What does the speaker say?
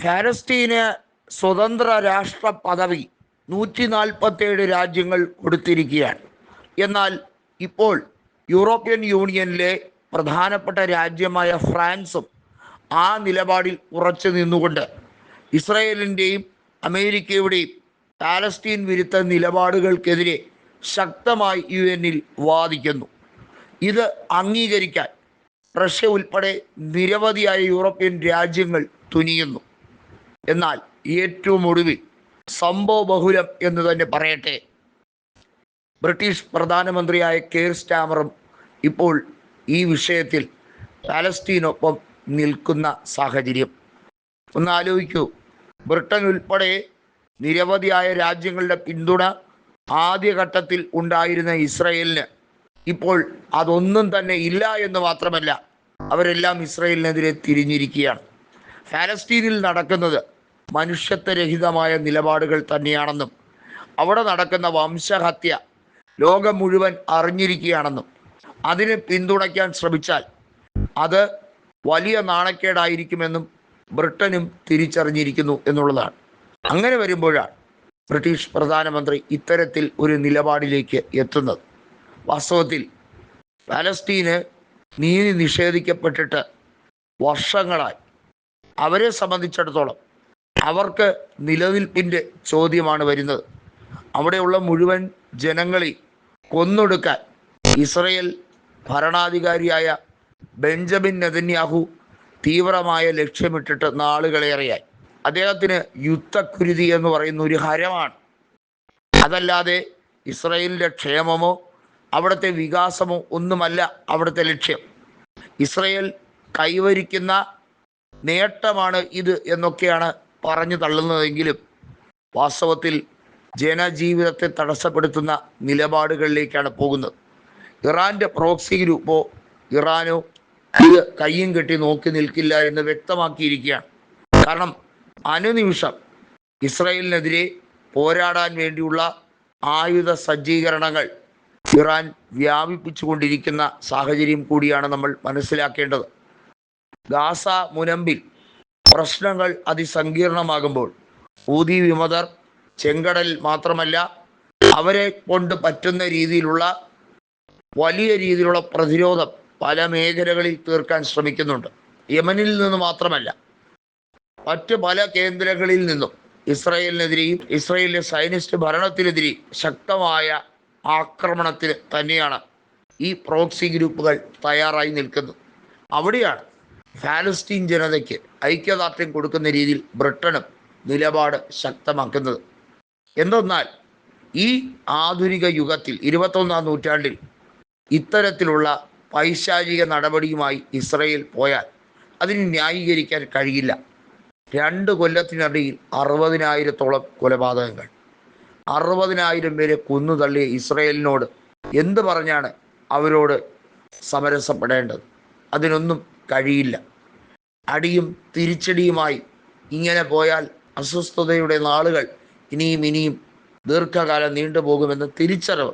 ഫലസ്തീന് സ്വതന്ത്ര രാഷ്ട്ര പദവി 147 രാജ്യങ്ങൾ കൊടുത്തിരിക്കുകയാണ്. എന്നാൽ ഇപ്പോൾ യൂറോപ്യൻ യൂണിയനിലെ പ്രധാനപ്പെട്ട രാജ്യമായ ഫ്രാൻസും ആ നിലപാടിൽ ഉറച്ചു നിന്നുകൊണ്ട് ഇസ്രായേലിൻ്റെയും അമേരിക്കയുടെയും പാലസ്തീൻ വിരുദ്ധ നിലപാടുകൾക്കെതിരെ ശക്തമായി UN-ൽ വാദിക്കുന്നു. ഇത് അംഗീകരിക്കാൻ റഷ്യ ഉൾപ്പെടെ നിരവധിയായ യൂറോപ്യൻ രാജ്യങ്ങൾ തുനിയുന്നു. എന്നാൽ ഏറ്റവും ഒടുവിൽ സംഭവബഹുലം എന്ന് തന്നെ പറയട്ടെ, ബ്രിട്ടീഷ് പ്രധാനമന്ത്രിയായ കെയർ സ്റ്റാമറും ഇപ്പോൾ ഈ വിഷയത്തിൽ പാലസ്തീനൊപ്പം നിൽക്കുന്ന സാഹചര്യം ഒന്ന് ആലോചിക്കൂ. ബ്രിട്ടൻ ഉൾപ്പെടെ നിരവധിയായ രാജ്യങ്ങളുടെ പിന്തുണ ആദ്യഘട്ടത്തിൽ ഉണ്ടായിരുന്ന ഇസ്രായേലിന് ഇപ്പോൾ അതൊന്നും തന്നെ ഇല്ല എന്ന് മാത്രമല്ല, അവരെല്ലാം ഇസ്രായേലിനെതിരെ തിരിഞ്ഞിരിക്കുകയാണ്. ഫലസ്തീനിൽ നടക്കുന്നത് മനുഷ്യത്വരഹിതമായ നിലപാടുകൾ തന്നെയാണെന്നും അവിടെ നടക്കുന്ന വംശഹത്യ ലോകം മുഴുവൻ അറിഞ്ഞിരിക്കുകയാണെന്നും അതിനെ പിന്തുണയ്ക്കാൻ ശ്രമിച്ചാൽ അത് വലിയ നാണക്കേടായിരിക്കുമെന്നും ബ്രിട്ടനും തിരിച്ചറിഞ്ഞിരിക്കുന്നു എന്നുള്ളതാണ്. അങ്ങനെ വരുമ്പോഴാണ് ബ്രിട്ടീഷ് പ്രധാനമന്ത്രി ഇത്തരത്തിൽ ഒരു നിലപാടിലേക്ക് എത്തുന്നത്. വാസ്തവത്തിൽ പാലസ്തീന് നീതി നിഷേധിക്കപ്പെട്ടിട്ട് വർഷങ്ങളായി. അവരെ സംബന്ധിച്ചിടത്തോളം അവർക്ക് നിലനിൽപ്പിൻ്റെ ചോദ്യമാണ് വരുന്നത്. അവിടെയുള്ള മുഴുവൻ ജനങ്ങളെ കൊന്നൊടുക്കാൻ ഇസ്രയേൽ ഭരണാധികാരിയായ ബെഞ്ചമിൻ നെതന്യാഹു തീവ്രമായ ലക്ഷ്യമിട്ടിട്ട് നാളുകളേറെയായി. അദ്ദേഹത്തിന് യുദ്ധക്കുരുതി എന്ന് പറയുന്ന ഒരു ഹരമാണ്. അതല്ലാതെ ഇസ്രയേലിൻ്റെ ക്ഷേമമോ അവിടുത്തെ വികാസമോ ഒന്നുമല്ല അവിടുത്തെ ലക്ഷ്യം. ഇസ്രയേൽ കൈവരിക്കുന്ന നേട്ടമാണ് ഇത് എന്നൊക്കെയാണ് പറഞ്ഞു തള്ളുന്നതെങ്കിലും വാസ്തവത്തിൽ ജനജീവിതത്തെ തടസ്സപ്പെടുത്തുന്ന നിലപാടുകളിലേക്കാണ് പോകുന്നത്. ഇറാൻ്റെ പ്രോക്സി ഗ്രൂപ്പോ ഇറാനോ ഇത് കയ്യും കെട്ടി നോക്കി നിൽക്കില്ല എന്ന് വ്യക്തമാക്കിയിരിക്കുകയാണ്. കാരണം അനുനിമിഷം ഇസ്രായേലിനെതിരെ പോരാടാൻ വേണ്ടിയുള്ള ആയുധ സജ്ജീകരണങ്ങൾ ഇറാൻ വ്യാപിപ്പിച്ചു കൊണ്ടിരിക്കുന്ന സാഹചര്യം കൂടിയാണ് നമ്മൾ മനസ്സിലാക്കേണ്ടത്. ഗാസ മുനമ്പിൽ പ്രശ്നങ്ങൾ അതിസങ്കീർണമാകുമ്പോൾ ഹൂതി വിമതർ ചെങ്കടൽ മാത്രമല്ല അവരെ കൊണ്ട് പറ്റുന്ന രീതിയിലുള്ള വലിയ രീതിയിലുള്ള പ്രതിരോധം പല മേഖലകളിൽ തീർക്കാൻ ശ്രമിക്കുന്നുണ്ട്. യമനിൽ നിന്ന് മാത്രമല്ല, മറ്റ് പല കേന്ദ്രങ്ങളിൽ നിന്നും ഇസ്രായേലിനെതിരെയും ഇസ്രായേലിലെ സൈനിസ്റ്റ് ഭരണത്തിനെതിരെയും ശക്തമായ ആക്രമണത്തിന് തന്നെയാണ് ഈ പ്രോക്സി ഗ്രൂപ്പുകൾ തയ്യാറായി നിൽക്കുന്നത്. അവിടെയാണ് ഫലസ്തീൻ ജനതയ്ക്ക് ഐക്യദാർഢ്യം കൊടുക്കുന്ന രീതിയിൽ ബ്രിട്ടനും നിലപാട് ശക്തമാക്കുന്നത്. എന്തെന്നാൽ ഈ ആധുനിക യുഗത്തിൽ 21-ാം നൂറ്റാണ്ടിൽ ഇത്തരത്തിലുള്ള പൈശാചിക നടപടിയുമായി ഇസ്രായേൽ പോയാൽ അതിന് ന്യായീകരിക്കാൻ കഴിയില്ല. 2 കൊല്ലത്തിനിടയിൽ 60,000-ഓളം കൊലപാതകങ്ങൾ, 60,000 പേരെ കൊന്നുതള്ളിയ ഇസ്രായേലിനോട് എന്ത് പറഞ്ഞാണ് അവരോട് സമരസപ്പെടേണ്ടത്? അതിനൊന്നും കഴിയില്ല. അടിയും തിരിച്ചടിയുമായി ഇങ്ങനെ പോയാൽ അസ്വസ്ഥതയുടെ നാളുകൾ ഇനിയും ദീർഘകാലം നീണ്ടുപോകുമെന്ന് തിരിച്ചറിവ്